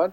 1।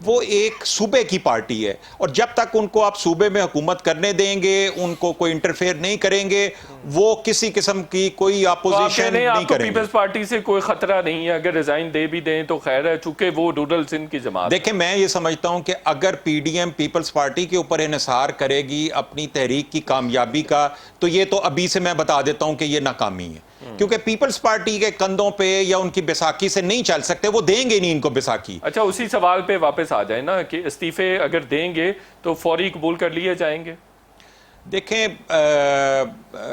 وہ ایک صوبے کی پارٹی ہے، اور جب تک ان کو آپ صوبے میں حکومت کرنے دیں گے، ان کو کوئی انٹرفیئر نہیں کریں گے، وہ کسی قسم کی کوئی اپوزیشن نہیں آپ کو کریں گے۔ پیپلز پارٹی سے کوئی خطرہ نہیں ہے، اگر ریزائن دے بھی دیں تو خیر ہے، چونکہ وہ رورل سندھ کی جماعت۔ دیکھیں میں یہ سمجھتا ہوں کہ اگر P D M people's party کے اوپر انحصار کرے گی اپنی تحریک کی کامیابی کا، تو یہ تو ابھی سے میں بتا دیتا ہوں کہ یہ ناکامی ہے، کیونکہ پیپلز پارٹی کے کندھوں پہ یا ان کی بیساکھی سے نہیں چل سکتے، وہ دیں گے نہیں ان کو بیساکھی۔ اچھا، اسی سوال پہ واپس آ جائیں نا کہ استعفے اگر دیں گے تو فوری قبول کر لیے جائیں گے؟ دیکھیں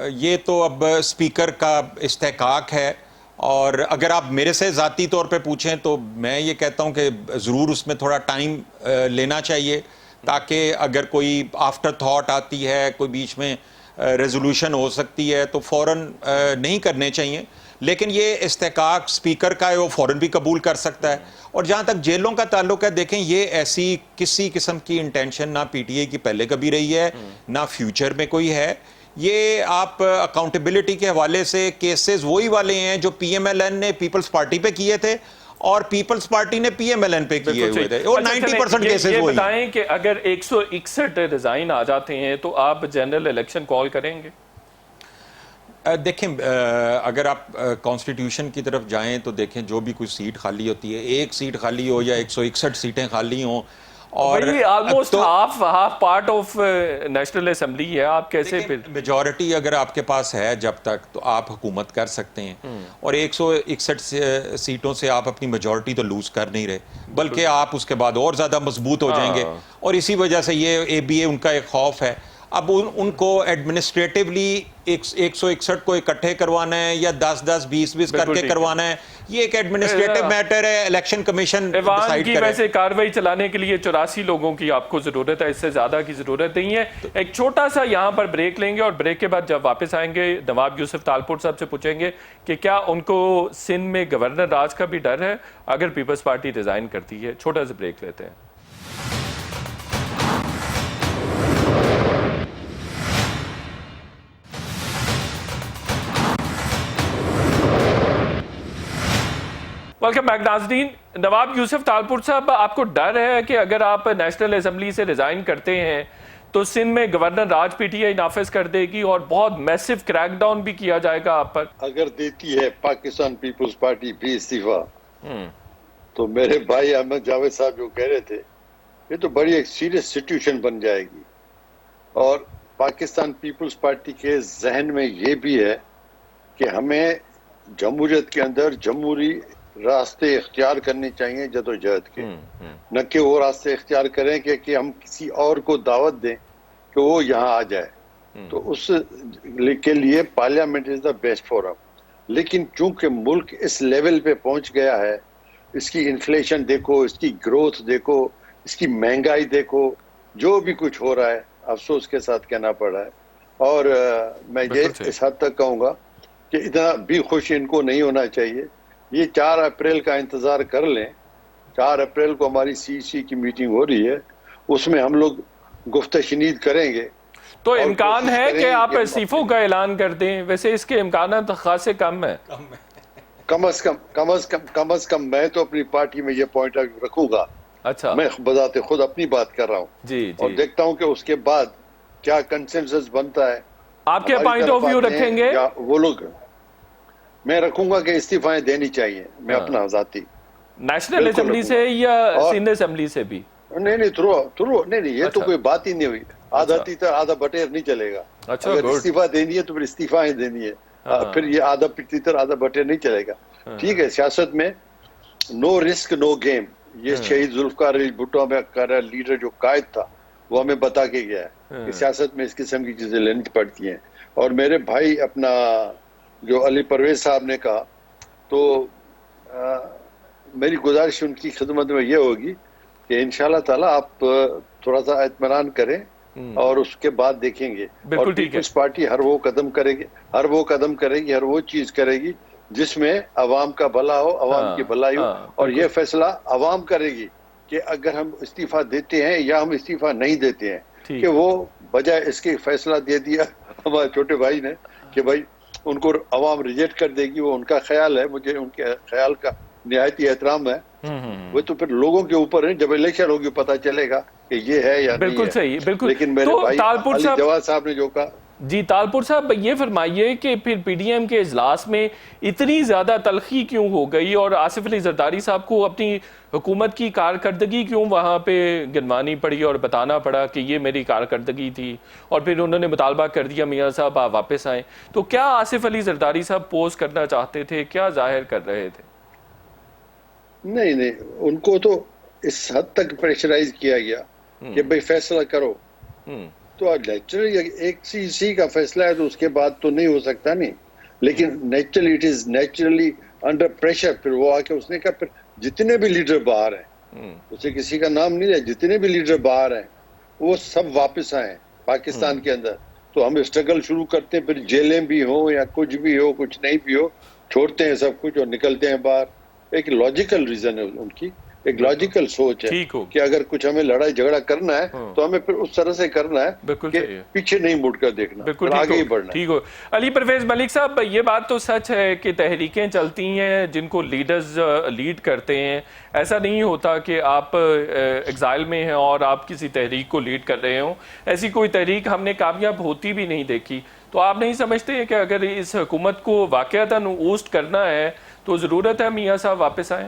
یہ تو اب اسپیکر کا استحقاق ہے، اور اگر آپ میرے سے ذاتی طور پہ پوچھیں تو میں یہ کہتا ہوں کہ ضرور اس میں تھوڑا ٹائم لینا چاہیے، تاکہ اگر کوئی آفٹر تھاٹ آتی ہے، کوئی بیچ میں ریزولوشن ہو سکتی ہے تو فوراً نہیں کرنے چاہیے، لیکن یہ استحقاق اسپیکر کا ہے، وہ فوراً بھی قبول کر سکتا ہے۔ اور جہاں تک جیلوں کا تعلق ہے، دیکھیں یہ ایسی کسی قسم کی انٹینشن نہ پی ٹی اے کی پہلے کبھی رہی ہے، نہ فیوچر میں کوئی ہے۔ یہ آپ اکاؤنٹیبلٹی کے حوالے سے کیسز وہی والے ہیں جو پی ایم ایل این نے پیپلز پارٹی پہ کیے تھے اور پیپلز پارٹی نے پی ایم ایل این پہ کیے ہوئے تھے، اور 90% کیسز یہ وہی۔ بتائیں کہ اگر 161 ریزائن آ جاتے ہیں تو آپ جنرل الیکشن کال کریں گے؟ دیکھیں اگر آپ کانسٹیٹیوشن کی طرف جائیں تو دیکھیں جو بھی کوئی سیٹ خالی ہوتی ہے، ایک سیٹ خالی ہو یا 161 سیٹیں خالی ہوں، اور almost half part of national assembly ہے، آپ کیسے پھر؟ میجورٹی اگر آپ کے پاس ہے جب تک تو آپ حکومت کر سکتے ہیں، اور 161 سیٹوں سے آپ اپنی میجورٹی تو لوز کر نہیں رہے، بلکہ آپ اس کے بعد اور زیادہ مضبوط ہو جائیں گے، اور اسی وجہ سے یہ اے بی اے ان کا ایک خوف ہے۔ اب ان کو ایڈمنسٹریٹیولی 161 کو اکٹھے کروانا ہے یا 10-10 20-20 کر کے کروانا ہے، یہ ایک ایڈمنسٹریٹو میٹر ہے، الیکشن کمیشن ڈیسائیڈ کی کرے۔ ویسے کارروائی چلانے کے لیے 84 لوگوں کی آپ کو ضرورت ہے، اس سے زیادہ کی ضرورت نہیں ہے۔ ایک چھوٹا سا یہاں پر بریک لیں گے، اور بریک کے بعد جب واپس آئیں گے نواب یوسف تالپور صاحب سے پوچھیں گے کہ کیا ان کو سندھ میں گورنر راج کا بھی ڈر ہے اگر پیپلز پارٹی ریزائن کرتی ہے۔ چھوٹا سا بریک لیتے ہیں۔ ویلکم بیک ناظرین۔ نواب یوسف تالپور صاحب، آپ کو ڈر ہے کہ اگر آپ نیشنل اسمبلی سے ریزائن کرتے ہیں تو سندھ میں governor Raj P T I نافذ کر دے گی اور بہت میسو کریک ڈاؤن بھی کیا جائے گا آپ پر؟ اگر دیتی ہے پاکستان پیپلز پارٹی بھی استعفیٰ، تو میرے بھائی احمد جاوید صاحب جو کہہ رہے تھے، یہ تو بڑی ایک سیریس سچویشن بن جائے گی، اور پاکستان پیپلز پارٹی کے ذہن میں یہ بھی ہے کہ ہمیں جمہوریت کے اندر جمہوری راستے اختیار کرنے چاہیے جدوجہد کے، نہ کہ وہ راستے اختیار کریں کہ ہم کسی اور کو دعوت دیں کہ وہ یہاں آ جائے، تو اس کے لیے parliament is the best forum. لیکن چونکہ ملک اس لیول پہ پہنچ گیا ہے، اس کی انفلیشن دیکھو، اس کی گروتھ دیکھو، اس کی مہنگائی دیکھو، جو بھی کچھ ہو رہا ہے افسوس کے ساتھ کہنا پڑ رہا ہے، اور میں یہ اس حد تک کہوں گا کہ اتنا بھی خوش ان کو نہیں ہونا چاہیے۔ یہ 4 اپریل کا انتظار کر لیں، 4 اپریل کو ہماری سی سی کی میٹنگ ہو رہی ہے، اس میں ہم لوگ گفت شنید کریں گے۔ تو امکان ہے کہ آپ استعفوں کا اعلان کر دیں؟ ویسے اس کے امکانات خاصے کم ہیں۔ کم از کم میں تو اپنی پارٹی میں یہ پوائنٹ آف ویو رکھوں گا۔ اچھا، میں بذات خود اپنی بات کر رہا ہوں جی اور دیکھتا ہوں کہ اس کے بعد کیا کنسنسس بنتا ہے۔ آپ کیا پوائنٹ آف ویو رکھیں گے؟ وہ لوگ، میں رکھوں گا کہ استعفائیں دینی چاہیے، میں اپنا ذاتی نیشنل اسمبلی سے یا سندھ اسمبلی سے بھی؟ نہیں تھرو نہیں، یہ تو کوئی بات ہی نہیں ہوئی۔ آدھا تیتر آدھا بٹیر نہیں چلے گا۔ اگر استعفیٰ دینی ہے تو پھر استعفائیں دینی ہے، پھر یہ آدھا تیتر آدھا بٹیر نہیں چلے گا۔ ٹھیک ہے، سیاست میں نو رسک نو گیم، یہ شہید ذوالفقار علی بھٹو ہمیں لیڈر جو قائد تھا وہ ہمیں بتا کے گیا ہے کہ سیاست میں اس قسم کی چیزیں لینی پڑتی ہیں۔ اور میرے بھائی اپنا جو علی پرویز صاحب نے کہا، تو میری گزارش ان کی خدمت میں یہ ہوگی کہ انشاءاللہ تعالیٰ آپ تھوڑا سا اطمینان کریں اور اس کے بعد دیکھیں گے۔ اور پیپلز پارٹی ہر وہ قدم کرے گی، ہر وہ چیز کرے گی جس میں عوام کا بھلا ہو، عوام کی بھلائی ہو، اور یہ فیصلہ عوام کرے گی کہ اگر ہم استعفیٰ دیتے ہیں یا ہم استعفیٰ نہیں دیتے ہیں، کہ وہ بجائے اس کے فیصلہ دے دیا ہمارے چھوٹے بھائی نے کہ بھائی ان کو عوام ریجیکٹ کر دے گی، وہ ان کا خیال ہے، مجھے ان کے خیال کا نہایتی احترام ہے وہ تو پھر لوگوں کے اوپر ہے، جب الیکشن ہوگی پتہ چلے گا کہ یہ ہے یا نہیں ہے. بالکل صحیح، بالکل. لیکن میرے تو بھائی تالپور علی صاحب، جواد صاحب نے جو کہا، جی تالپور صاحب یہ فرمائیے کہ پھر پی ڈی ایم کے اجلاس میں اتنی زیادہ تلخی کیوں ہو گئی اور آصف علی زرداری صاحب کو اپنی حکومت کی کارکردگی کیوں وہاں پہ گنوانی پڑی اور بتانا پڑا کہ یہ میری کارکردگی تھی، اور پھر انہوں نے مطالبہ کر دیا میاں صاحب آپ واپس آئیں. تو کیا آصف علی زرداری صاحب پوز کرنا چاہتے تھے، کیا ظاہر کر رہے تھے؟ نہیں ان کو تو اس حد تک پریشرائز کیا گیا کہ بھئی فیصلہ کرو. تو نیچرلی ایک سی کا فیصلہ ہے تو اس کے بعد تو نہیں ہو سکتا نہیں، لیکن naturally it is naturally under pressure. پھر وہ آ کے اس نے کہا پھر جتنے بھی لیڈر باہر ہیں، اسے کسی کا نام نہیں ہے، جتنے بھی لیڈر باہر ہیں وہ سب واپس آئیں پاکستان کے اندر. تو ہم اسٹرگل شروع کرتے ہیں، پھر جیلیں بھی ہوں یا کچھ بھی ہو، کچھ نہیں بھی ہو، چھوڑتے ہیں سب کچھ اور نکلتے ہیں باہر. ایک لاجیکل ریزن ہے ان کی، ایک لاجیکل سوچ ہے کہ اگر کچھ ہمیں لڑائی جھگڑا کرنا ہے تو ہمیں پھر اس طرح سے کرنا ہے کہ پیچھے نہیں مڑ کر دیکھنا، پھر آگے ہی بڑھنا. ٹھیک ہو. علی پرویز ملک صاحب یہ بات تو سچ ہے کہ تحریکیں چلتی ہیں جن کو لیڈرز لیڈ کرتے ہیں. ایسا نہیں ہوتا کہ آپ ایگزائل میں ہیں اور آپ کسی تحریک کو لیڈ کر رہے ہوں. ایسی کوئی تحریک ہم نے کامیاب ہوتی بھی نہیں دیکھی. تو آپ نہیں سمجھتے کہ اگر اس حکومت کو واقعتاً اوسٹ کرنا ہے تو ضرورت ہے میاں صاحب واپس آئیں؟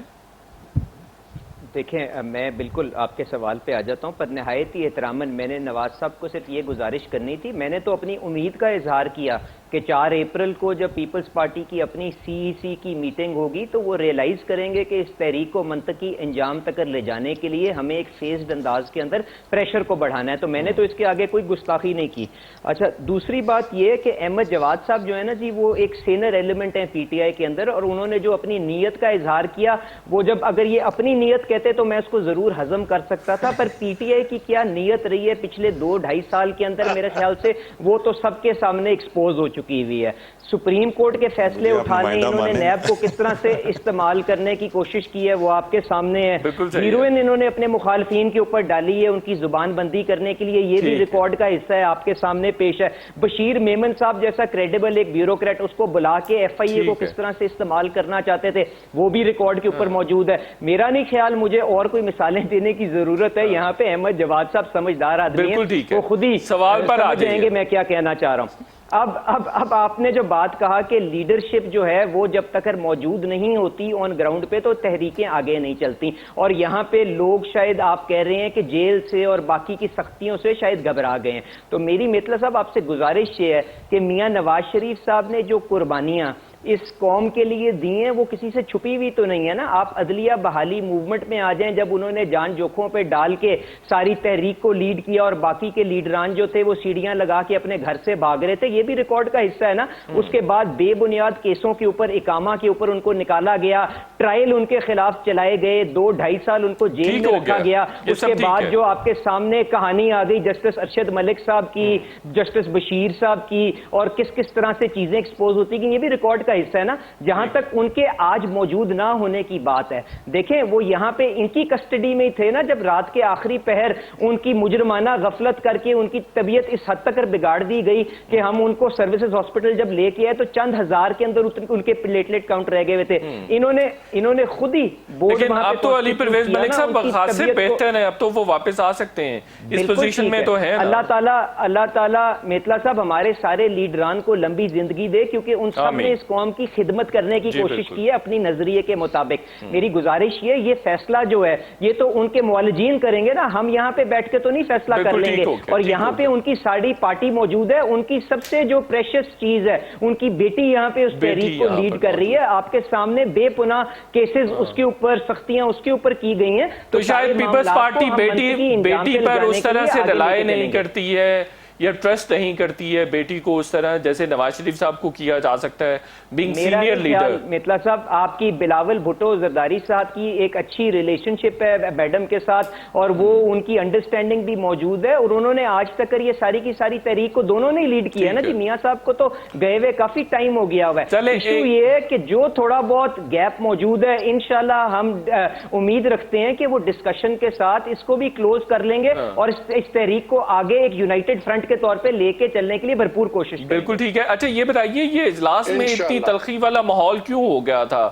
دیکھیں میں بالکل آپ کے سوال پہ آ جاتا ہوں، پر نہایت ہی احتراماً میں نے نواز صاحب کو صرف یہ گزارش کرنی تھی. میں نے تو اپنی امید کا اظہار کیا کہ 4 اپریل کو جب پیپلز پارٹی کی اپنی CEC کی میٹنگ ہوگی تو وہ ریئلائز کریں گے کہ اس تحریک کو منطقی انجام تک لے جانے کے لیے ہمیں ایک فیزڈ انداز کے اندر پریشر کو بڑھانا ہے. تو میں نے تو اس کے آگے کوئی گستاخی نہیں کی. اچھا دوسری بات یہ ہے کہ احمد جواد صاحب جو ہے نا جی، وہ ایک سینئر ایلیمنٹ ہیں PTI کے اندر، اور انہوں نے جو اپنی نیت کا اظہار کیا، وہ جب اگر یہ اپنی نیت کہتے تو میں اس کو ضرور ہضم کر سکتا تھا، پر PTI کی کیا نیت رہی ہے پچھلے 2-2.5 سال کے اندر میرے خیال سے وہ تو سب کے سامنے ایکسپوز ہو چکی ہوئی ہے. سپریم کورٹ کے فیصلے اٹھانے، انہوں نے نیب کو کس طرح سے استعمال کرنے کی کوشش کی ہے وہ آپ کے سامنے ہے. ہیروئن انہوں نے اپنے مخالفین کے اوپر ڈالی ہے ان کی زبان بندی کرنے کے لیے، یہ بھی ریکارڈ کا حصہ ہے، آپ کے سامنے پیش ہے. بشیر میمن صاحب جیسا کریڈیبل ایک بیوروکریٹ، اس کو بلا کے FIA کو کس طرح سے استعمال کرنا چاہتے تھے، وہ بھی ریکارڈ کے اوپر موجود ہے. میرا نہیں خیال مجھے اور کوئی مثالیں دینے کی ضرورت ہے. یہاں پہ احمد جواد صاحب سمجھدار آدمی ہیں، وہ خود ہی سوال پر آ جائیں گے میں کیا کہنا چاہ رہا ہوں. اب آپ نے جو بات کہا کہ لیڈرشپ جو ہے وہ جب تک موجود نہیں ہوتی آن گراؤنڈ پہ تو تحریکیں آگے نہیں چلتی، اور یہاں پہ لوگ شاید آپ کہہ رہے ہیں کہ جیل سے اور باقی کی سختیوں سے شاید گھبرا گئے ہیں. تو میری مطلب صاحب آپ سے گزارش یہ ہے کہ میاں نواز شریف صاحب نے جو قربانیاں اس قوم کے لیے دی ہیں وہ کسی سے چھپی ہوئی تو نہیں ہے نا. آپ عدلیہ بحالی موومنٹ میں آ جائیں، جب انہوں نے جان جوکھوں پہ ڈال کے ساری تحریک کو لیڈ کیا اور باقی کے لیڈران جو تھے وہ سیڑھیاں لگا کے اپنے گھر سے بھاگ رہے تھے، یہ بھی ریکارڈ کا حصہ ہے نا. اس کے بعد بے بنیاد کیسوں کے اوپر، اقامہ کے اوپر ان کو نکالا گیا، ٹرائل ان کے خلاف چلائے گئے، 2-2.5 سال ان کو جیل میں رکھا گیا. اس کے بعد جو آپ کے سامنے کہانی آ گئی جسٹس ارشد ملک صاحب کی، جسٹس بشیر صاحب کی، اور کس کس طرح سے چیزیں ایکسپوز ہوتی گئی، یہ بھی ریکارڈ کا حصہ ہے نا. جہاں تک ان کے آج موجود نہ ہونے کی بات ہے، دیکھیں وہ یہاں پہ ان کی کسٹڈی میں تھے نا جب رات کے آخری پہر ان کی مجرمانہ غفلت کر کے ان کی طبیعت اس حد تک بگاڑ دی گئی کہ ہم ان کو سروسز ہاسپٹل جب لے کے آئے تو چند ہزار کے اندر ان کے پلیٹلیٹ کاؤنٹ رہ گئے ہوئے تھے. انہوں نے خود ہی بورڈ، لیکن اب تو علی پرویز ملک صاحب خاصے بہتر ہیں، اب تو وہ واپس آ سکتے ہیں، اس پوزیشن میں تو ہیں. اللہ تعالیٰ میتلا صاحب ہمارے سارے لیڈران کو لمبی زندگی دے، کیونکہ ان سب نے اس قوم کی خدمت کرنے کی کوشش کی ہے اپنی نظریے کے مطابق. میری گزارش یہ فیصلہ جو ہے یہ تو ان کے معالجین کریں گے نا، ہم یہاں پہ بیٹھ کے تو نہیں فیصلہ کر لیں گے. اور یہاں پہ ان کی ساری پارٹی موجود ہے، ان کی سب سے جو پریشس چیز ہے ان کی بیٹی یہاں پہ اس تحریک کو لیڈ کر رہی ہے. آپ کے سامنے بے پناہ کیسز اس کے اوپر، سختیاں اس کے اوپر کی گئی ہیں. تو شاید پیپلز پارٹی بیٹی پر اس طرح سے رلائے نہیں کرتی ہے یا ٹرسٹ نہیں کرتی ہے بیٹی کو اس طرح جیسے نواز شریف صاحب کو کیا جا سکتا ہے بینگ سینئر لیڈر. مطلع صاحب آپ کی بلاول بھٹو زرداری صاحب کی ایک اچھی ریلیشن شپ ہے میڈم کے ساتھ، اور وہ ان کی انڈرسٹینڈنگ بھی موجود ہے، اور انہوں نے آج تک یہ ساری کی ساری تحریک کو دونوں نے لیڈ کیا ہے نا جی. میاں صاحب کو تو گئے ہوئے کافی ٹائم ہو گیا ہوا ہے. ایشو یہ ہے کہ جو تھوڑا بہت گیپ موجود ہے انشاءاللہ ہم امید رکھتے ہیں کہ وہ ڈسکشن کے ساتھ اس کو بھی کلوز کر لیں گے اور اس تحریک کو آگے ایک یونائٹڈ فرنٹ کے طور پہ لے کے چلنے کے لیے بھرپور کوشش کریں. بالکل ٹھیک ہے. اچھا یہ بتائیے یہ اجلاس میں اتنی تلخی والا ماحول کیوں ہو گیا تھا؟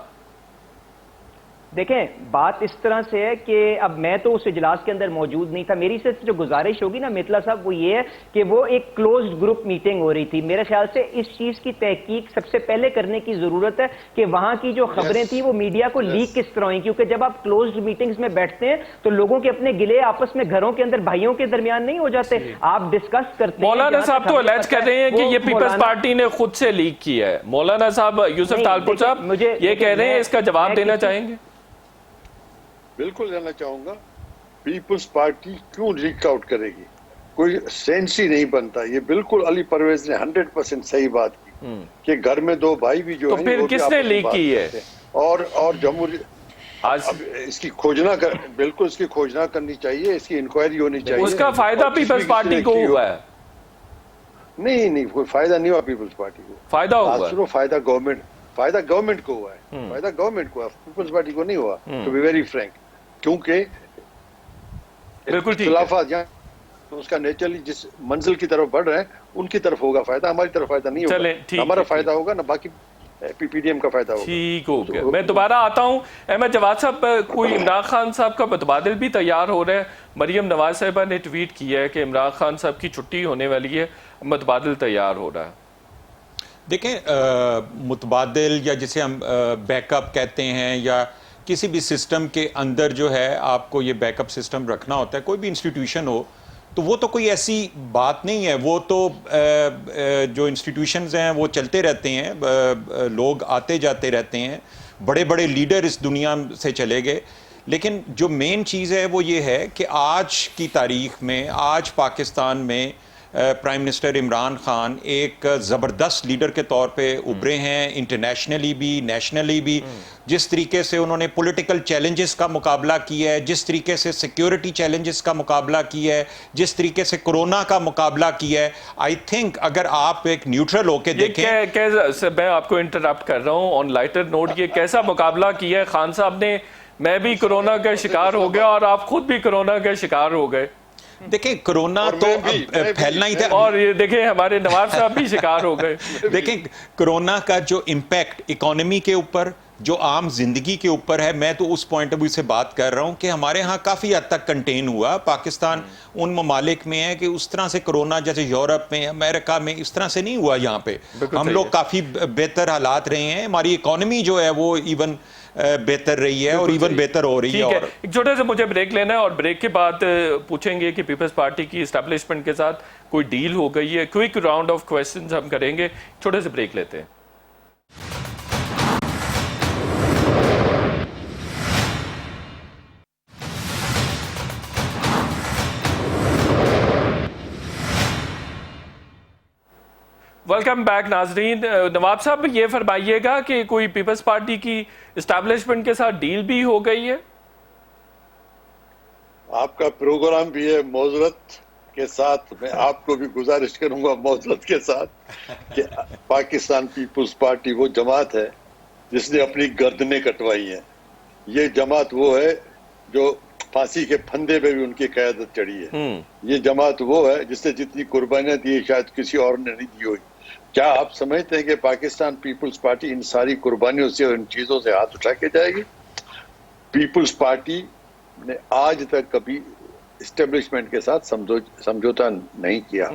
دیکھیں بات اس طرح سے ہے کہ اب میں تو اس اجلاس کے اندر موجود نہیں تھا، میری سے جو گزارش ہوگی نا میتلا صاحب وہ یہ ہے کہ وہ ایک کلوزڈ گروپ میٹنگ ہو رہی تھی. میرے خیال سے اس چیز کی تحقیق سب سے پہلے کرنے کی ضرورت ہے کہ وہاں کی جو خبریں تھیں وہ میڈیا کو لیک کس طرح ہوئیں، کیونکہ جب آپ کلوزڈ میٹنگز میں بیٹھتے ہیں تو لوگوں کے اپنے گلے آپس میں گھروں کے اندر بھائیوں کے درمیان نہیں ہو جاتے، آپ ڈسکس کرتے ہیں. مولانا صاحب تو الیج کر رہے ہیں کہ یہ پیپلز پارٹی نے خود سے لیک کیا ہے. مولانا صاحب یوسف تالپور صاحب یہ کہہ رہے ہیں، اس کا جواب دینا چاہیں گے؟ بالکل دینا چاہوں گا. پیپلز پارٹی کیوں لیک آؤٹ کرے گی؟ کوئی سینس ہی نہیں بنتا. یہ بالکل علی پرویز نے 100% صحیح بات کی کہ گھر میں دو بھائی بھی جو ہیں، تو پھر کس نے لیک کی ہے؟ اور جمہوری اس کی کھوجنا بالکل اس کی کھوجنا کرنی چاہیے، اس کی انکوائری ہونی چاہیے. اس کا فائدہ پیپلز پارٹی کو ہوا ہے؟ نہیں کوئی فائدہ نہیں ہوا پیپلز پارٹی کو. فائدہ ہوا؟ فائدہ گورنمنٹ کو ہوا ہے. فائدہ گورنمنٹ کو پیپلز پارٹی کو نہیں ہوا. ٹو بی ویری فرینک، کیونکہ اختلافات یہاں اس کا نیچرلی جس منزل کی طرف بڑھ رہے ہیں ان کی طرف ہوگا فائدہ، ہماری طرف فائدہ نہیں ہوگا. ہمارا فائدہ ہوگا نہ باقی پی ڈی ایم کا فائدہ ہوگا. ٹھیک ہو گیا. میں دوبارہ آتا ہوں. احمد جواد صاحب، کوئی عمران خان صاحب کا متبادل بھی تیار ہو رہا ہے؟ مریم نواز صاحبہ نے ٹویٹ کیا ہے کہ عمران خان صاحب کی چھٹی ہونے والی ہے، متبادل تیار ہو رہا ہے. دیکھیں متبادل یا جسے ہم بیک اپ کہتے ہیں، یا کسی بھی سسٹم کے اندر جو ہے آپ کو یہ بیک اپ سسٹم رکھنا ہوتا ہے، کوئی بھی انسٹیٹیوشن ہو تو وہ تو کوئی ایسی بات نہیں ہے. وہ تو جو انسٹیٹیوشنز ہیں وہ چلتے رہتے ہیں، لوگ آتے جاتے رہتے ہیں، بڑے بڑے لیڈر اس دنیا سے چلے گئے. لیکن جو مین چیز ہے وہ یہ ہے کہ آج کی تاریخ میں، آج پاکستان میں پرائم منسٹر عمران خان ایک زبردست لیڈر کے طور پہ ابھرے ہیں، انٹرنیشنلی بھی نیشنلی بھی. جس طریقے سے انہوں نے پولیٹیکل چیلنجز کا مقابلہ کیا ہے، جس طریقے سے سیکیورٹی چیلنجز کا مقابلہ کیا ہے، جس طریقے سے کرونا کا مقابلہ کیا ہے، آئی تھنک اگر آپ ایک نیوٹرل ہو کے دیکھیں. میں آپ کو انٹرپٹ کر رہا ہوں آن لائٹر نوٹ. یہ کیسا مقابلہ کیا ہے خان صاحب نے؟ میں بھی کرونا کا شکار ہو گیا اور آپ خود بھی کرونا کا شکار ہو گئے. دیکھیں کرونا تو پھیلنا ہی تھا، اور یہ دیکھیں ہمارے نواز صاحب بھی شکار ہو گئے. دیکھیں کرونا کا جو امپیکٹ اکانومی کے اوپر، جو عام زندگی کے اوپر ہے، میں تو اس پوائنٹ آف ویو سے بات کر رہا ہوں کہ ہمارے ہاں کافی حد تک کنٹین ہوا. پاکستان ان ممالک میں ہے کہ اس طرح سے کرونا جیسے یورپ میں، امریکہ میں اس طرح سے نہیں ہوا. یہاں پہ ہم لوگ کافی بہتر حالات رہے ہیں. ہماری اکانومی جو ہے وہ ایون بہتر رہی ہے اور ایون بہتر ہو رہی ہے. ایک چھوٹے سے مجھے بریک لینا ہے اور بریک کے بعد پوچھیں گے کہ پیپلز پارٹی کی اسٹیبلشمنٹ کے ساتھ کوئی ڈیل ہو گئی ہے. کوئک راؤنڈ آف کویسچنز ہم کریں گے. چھوٹے سے بریک لیتے ہیں. ویلکم بیک ناظرین. نواب صاحب یہ فرمائیے گا کہ کوئی پیپلز پارٹی کی اسٹیبلشمنٹ کے ساتھ ڈیل بھی ہو گئی ہے؟ آپ کا پروگرام بھی ہے معذرت کے ساتھ. میں آپ کو بھی گزارش کروں گا معذرت کے ساتھ کہ پاکستان پیپلز پارٹی وہ جماعت ہے جس نے اپنی گردنیں کٹوائی ہیں. یہ جماعت وہ ہے جو پھانسی کے پھندے پہ بھی ان کی قیادت چڑھی ہے. یہ جماعت وہ ہے جس نے جتنی قربانیاں دی شاید کسی اور نے نہیں دی ہوئی. کیا آپ سمجھتے ہیں کہ پاکستان پیپلز پارٹی ان ساری قربانیوں سے اور ان چیزوں سے ہاتھ اٹھا کے جائے گی؟ پیپلز پارٹی نے آج تک کبھی اسٹیبلشمنٹ کے ساتھ سمجھوتا نہیں کیا.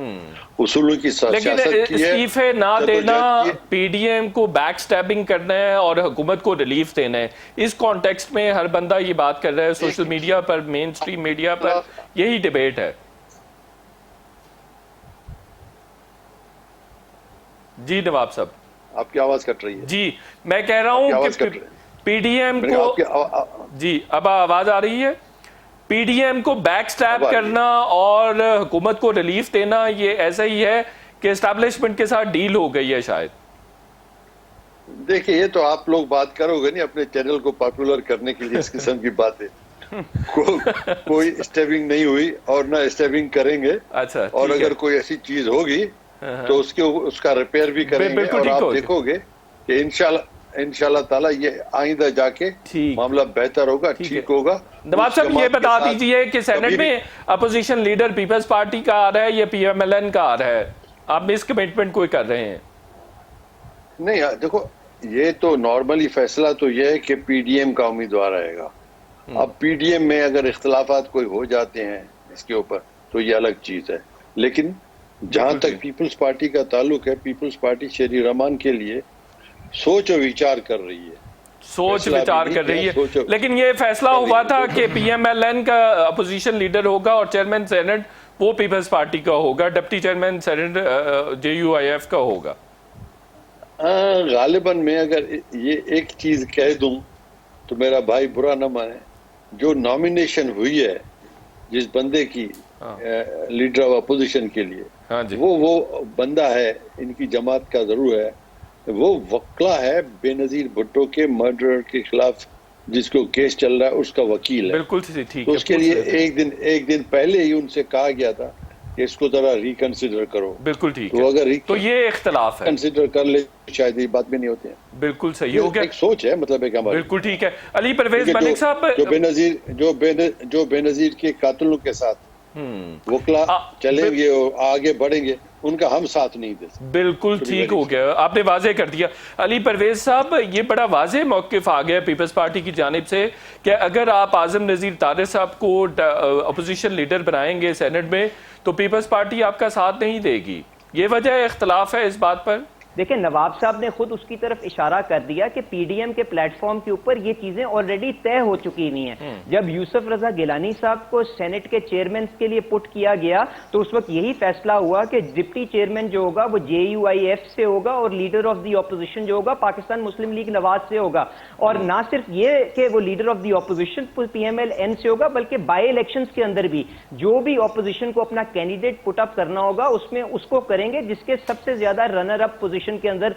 اصولوں کی سیاست کی ہے. استعفے نہ دینا، پی ڈی ایم کو بیک سٹیبنگ کرنا ہے اور حکومت کو ریلیف دینا ہے. اس کانٹیکسٹ میں ہر بندہ یہ بات کر رہا ہے، سوشل میڈیا پر، مین سٹریم میڈیا پر یہی ڈیبیٹ ہے. جی نواب صاحب. آپ کی آواز کٹ رہی ہے. جی میں کہہ رہا ہوں کہ پی ڈی ایم کو، جی اب آواز آ رہی ہے، پی ڈی ایم کو بیک سٹیب کرنا اور حکومت کو ریلیف دینا یہ ایسا ہی ہے کہ اسٹیبلشمنٹ کے ساتھ ڈیل ہو گئی ہے شاید. دیکھیں یہ تو آپ لوگ بات کرو گے نہیں اپنے چینل کو پاپولر کرنے کے لیے اس قسم کی باتیں. کوئی اسٹیبنگ نہیں ہوئی اور نہ اسٹیبنگ کریں گے. اچھا. اور اگر کوئی ایسی چیز ہوگی تو اس کا ریپیئر بھی کریں گے اور آپ دیکھو گے کہ انشاءاللہ تعالیٰ یہ آئندہ جا کے معاملہ بہتر ہوگا، ٹھیک ہوگا. نواب صاحب یہ بتا دیجئے کہ سینٹ میں اپوزیشن لیڈر پیپلز پارٹی کا آ رہا ہے یا پی ایم ایل این کا آ رہا ہے؟ آپ مس کمٹمنٹ کوئی کر رہے ہیں؟ نہیں دیکھو یہ تو نارملی فیصلہ تو یہ ہے کہ پی ڈی ایم کا امیدوار آئے گا. اب پی ڈی ایم میں اگر اختلافات کوئی ہو جاتے ہیں اس کے اوپر تو یہ الگ چیز ہے, لیکن جہاں تک پیپلز پارٹی کا تعلق ہے, پیپلز پارٹی شہری رحمان کے لیے سوچ و وچار کر رہی ہے, سوچ وچار کر رہی ہے. لیکن یہ فیصلہ ہوا تھا کہ پی ایم ایل این کا اپوزیشن لیڈر ہوگا اور چیئرمین سینٹ وہ پیپلز پارٹی کا ہوگا, deputy chairman senate J U I F کا ہوگا. غالباً میں اگر یہ ایک چیز کہہ دوں تو میرا بھائی برا نہ مانے, جو نامینیشن ہوئی ہے جس بندے کی لیڈر آف اپوزیشن کے لیے, وہ بندہ ہے, ان کی جماعت کا ضرور ہے, وہ وکلا ہے بے نظیر بھٹو کے مرڈر کے خلاف جس کو کیس چل رہا ہے, اس کا وکیل ہے. بالکل ٹھیک ہے. تو اس کے لیے ایک دن پہلے ہی ان سے کہا گیا تھا کہ اس کو ذرا ریکنسیڈر کرو. بالکل ٹھیک تو اگر تو یہ اختلاف ہے, کنسیڈر کر لے شاید یہ بات بھی نہیں ہوتی ہے. بالکل صحیح ہو گیا, ایک سوچ ہے, مطلب ایک ہماری. بالکل ٹھیک ہے. علی پرویز ملک صاحب, جو بے نظیر کے قاتلوں کے ساتھ وکلا چلیں گے اور آگے بڑھیں گے, ان کا ہم ساتھ نہیں دے سکتے. بالکل ٹھیک ہو گیا, آپ نے واضح کر دیا. علی پرویز صاحب, یہ بڑا واضح موقف آ گیا پیپلز پارٹی کی جانب سے کہ اگر آپ اعظم نذیر طارق صاحب کو اپوزیشن لیڈر بنائیں گے سینٹ میں تو پیپلز پارٹی آپ کا ساتھ نہیں دے گی. یہ وجہ اختلاف ہے اس بات پر. دیکھیں نواب صاحب نے خود اس کی طرف اشارہ کر دیا کہ پی ڈی ایم کے پلیٹ فارم کے اوپر یہ چیزیں آلریڈی طے ہو چکی ہوئی ہیں. جب یوسف رضا گیلانی صاحب کو سینٹ کے چیئرمین کے لیے پٹ کیا گیا تو اس وقت یہی فیصلہ ہوا کہ ڈپٹی چیئرمین جو ہوگا وہ جے یو آئی ایف سے ہوگا اور لیڈر آف دی اپوزیشن جو ہوگا پاکستان مسلم لیگ نواز سے ہوگا. اور نہ صرف یہ کہ وہ leader of the opposition P M L N سے ہوگا, بلکہ بائی الیکشنز کے اندر بھی جو بھی اپوزیشن کو اپنا کینڈیڈیٹ پٹ اپ کرنا ہوگا اس میں اس کو کریں گے جس کے سب سے زیادہ رنر اپ پوزیشن کے اندر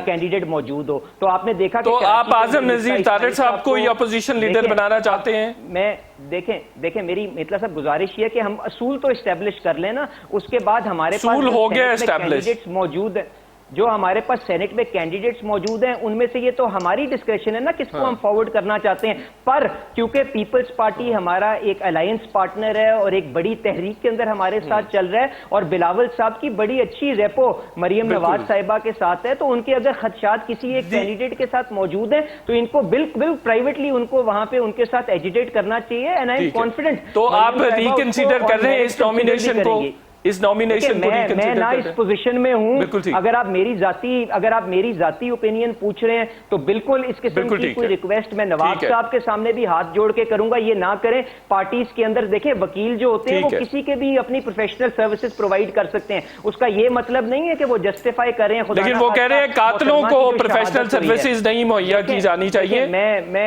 کینڈیڈیٹ موجود ہو. تو آپ نے دیکھا تو آپ اعظم نذیر طارق صاحب کو یہ اپوزیشن لیڈر بنانا چاہتے ہیں. میں دیکھیں میری مطلب صاحب گزارش یہ کہ ہم اصول تو اسٹیبلش کر لیں نا, اس کے بعد ہمارے پاس اصول ہو گیا اسٹیبلش, موجود ہیں جو ہمارے پاس سینٹ میں کینڈیڈیٹس موجود ہیں ان میں سے یہ تو ہماری ڈسکریشن ہے نا کس کو ہم فارورڈ کرنا چاہتے ہیں. پر کیونکہ پیپلز پارٹی ہمارا ایک الائنس پارٹنر ہے اور ایک بڑی تحریک کے اندر ہمارے ساتھ چل رہا ہے, اور بلاول صاحب کی بڑی اچھی ریپو مریم نواز صاحبہ کے ساتھ ہے, تو ان کے اگر خدشات کسی ایک کینڈیڈیٹ کے ساتھ موجود ہیں تو ان کو بالکل پرائیویٹلی ان کو وہاں پہ ان کے ساتھ ایجیٹیٹ کرنا چاہیے. And I am confident. تو آپ ریکنسیڈر کر رہے ہیں اس نامینیشن کو, اس نامینیشن کو میں نہ اس پوزیشن میں ہوں. اگر آپ میری ذاتی اوپینین پوچھ رہے ہیں تو بالکل اس قسم کی کوئی ریکویسٹ میں نواب صاحب کے سامنے بھی ہاتھ جوڑ کے کروں گا, یہ نہ کریں. پارٹیز کے اندر دیکھیں وکیل جو ہوتے ہیں وہ کسی کے بھی اپنی پروفیشنل سروسز پرووائڈ کر سکتے ہیں, اس کا یہ مطلب نہیں ہے کہ وہ جسٹیفائی کریں. لیکن وہ کہہ رہے ہیں قاتلوں کو پروفیشنل سروسز نہیں مہیا کی جانی چاہیے.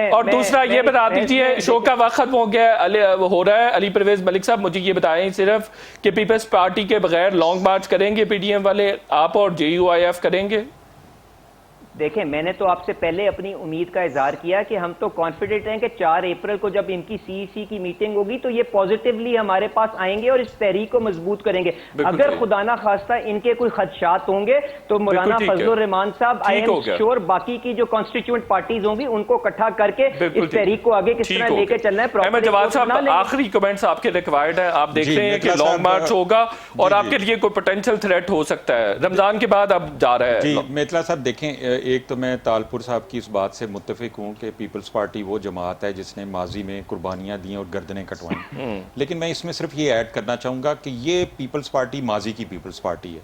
اور دوسرا یہ بتا دیجیے, شو کا وقت ختم ہو گیا ہو رہا ہے. علی پرویز ملک صاحب مجھے یہ بتائیں صرف کہ پیپلز پارٹی کے بغیر لانگ مارچ کریں گے پی ڈی ایم والے, آپ اور جے یو آئی ایف کریں گے؟ دیکھیں میں نے تو آپ سے پہلے اپنی امید کا اظہار کیا کہ ہم تو کانفیڈنٹ ہیں کہ 4 اپریل کو جب ان کی سی ای سی کی میٹنگ ہوگی تو یہ پازیٹیولی ہمارے پاس آئیں گے اور اس تحریک کو مضبوط کریں گے. اگر خدا نہ خواستہ ان کے کوئی خدشات ہوں گے تو مولانا فضل الرحمان صاحب آئی ایم شیور باقی کی جو کانسٹیٹیوئنٹ پارٹیز ہوں گی ان کو اکٹھا کر کے اس تحریک کو آگے کس طرح لے کے چلنا ہے. احمد جواد صاحب آخری کمنٹس آپ کے ریکوائرڈ ہیں. آپ دیکھ رہے ہیں کہ لانگ مارچ ہوگا اور آپ کے لیے کوئی پوٹینشیل تھریٹ ہو سکتا ہے, رمضان کے بعد اب جا رہا ہے. جی میتلا صاحب دیکھیں, ایک تو میں پور صاحب کی اس بات سے متفق ہوں کہ پیپلز پارٹی وہ جماعت ہے جس نے ماضی میں قربانیاں دیں اور گردنیں کٹوائیں, لیکن میں اس میں صرف یہ ایڈ کرنا چاہوں گا کہ یہ پیپلز پارٹی ماضی کی پیپلز پارٹی ہے.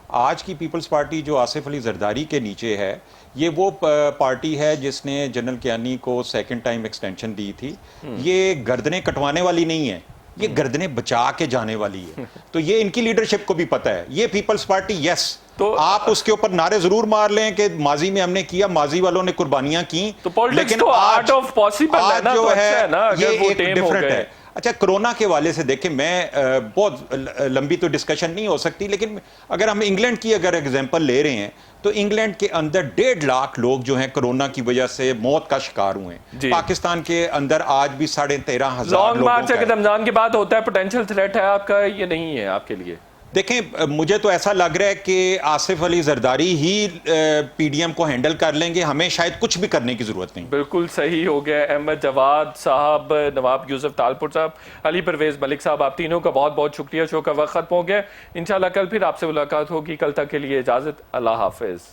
آج کی پیپلز پارٹی جو آصف علی زرداری کے نیچے ہے یہ وہ پارٹی ہے جس نے جنرل کیانی کو سیکنڈ ٹائم ایکسٹینشن دی تھی. یہ گردنیں کٹوانے والی نہیں ہے, یہ گردنیں بچا کے جانے والی ہے. تو یہ ان کی لیڈرشپ کو بھی پتہ ہے. یہ پیپلز پارٹی یس تو آپ اس کے اوپر نعرے ضرور مار لیں کہ ماضی میں ہم نے کیا, ماضی والوں نے قربانیاں کی, لیکن آج جو ہے یہ ایک ڈیفرنٹ ہے. اچھا کرونا کے حوالے سے دیکھیں, میں بہت لمبی تو ڈسکشن نہیں ہو سکتی, لیکن اگر ہم انگلینڈ کی اگر ایگزامپل لے رہے ہیں تو انگلینڈ کے اندر 1.5 لاکھ لوگ جو ہیں کرونا کی وجہ سے موت کا شکار ہوئے ہیں. پاکستان کے اندر آج بھی 13,500 لانگ مارچ اگر رمضان کے بعد ہوتا ہے پوٹینشیل تھریٹ ہے آپ کا, یہ نہیں ہے آپ کے لیے؟ دیکھیں مجھے تو ایسا لگ رہا ہے کہ آصف علی زرداری ہی پی ڈی ایم کو ہینڈل کر لیں گے, ہمیں شاید کچھ بھی کرنے کی ضرورت نہیں. بالکل صحیح ہو گیا. احمد جواد صاحب, نواب یوسف طالپور صاحب, علی پرویز ملک صاحب, آپ تینوں کا بہت بہت شکریہ. شو کا وقت ختم ہو گیا, انشاءاللہ کل پھر آپ سے ملاقات ہوگی. کل تک کے لیے اجازت, اللہ حافظ.